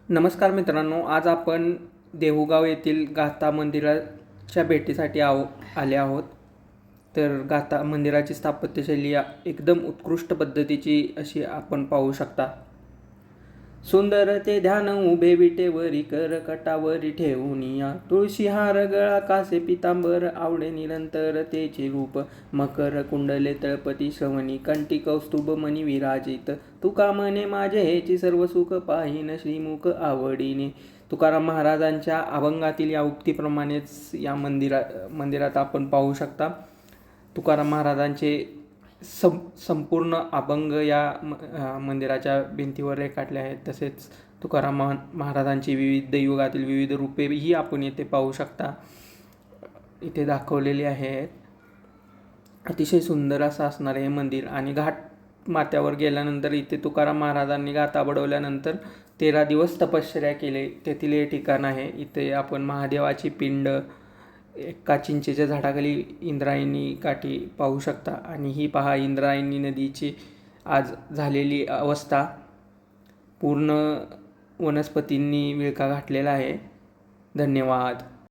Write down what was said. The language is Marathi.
नमस्कार मित्रांनो, आज आपण देहूगाव येथील गाथा मंदिराच्या भेटीसाठी आले आहोत. तर गाथा मंदिराची स्थापत्यशैली एकदम उत्कृष्ट पद्धतीची अशी आपण पाहू शकता. सुंदर ते ध्यान उभे विटेवरी करकटावरी ठेवूनिया, तुळशी हार गळा कासे पितांबर आवडे निरंतर तेचे रूप, मकर कुंडले तळपती श्रवणी कंठी कौस्तुभ मणी विराजित, तुका म्हणे माझे हेची सर्व सुख पाहिन श्रीमुख आवडीने. तुकाराम महाराजांच्या अभंगातील या उक्तीप्रमाणेच या मंदिरात आपण पाहू शकता. तुकाराम महाराजांचे संपूर्ण अभंग या मंदिराच्या भिंतीवर रेखाटले आहेत. तसेच तुकाराम महाराजांची विविध युगातील विविध रूपेही आपण येथे पाहू शकता, इथे दाखवलेली आहेत. अतिशय सुंदर असं असणारे हे मंदिर. आणि घाट माथ्यावर गेल्यानंतर इथे तुकाराम महाराजांनी गाथा बडवल्यानंतर 13 दिवस तपश्चर्या केले, तेथील हे ठिकाण आहे. इथे आपण महादेवाची पिंड एका चिंचेच्या झाडाखाली इंद्रायणी काठी पाहू शकता. आणि ही पहा, इंद्रायणी नदीची आज झालेली अवस्था. पूर्ण वनस्पतींनी विळखा घातलेला आहे. धन्यवाद.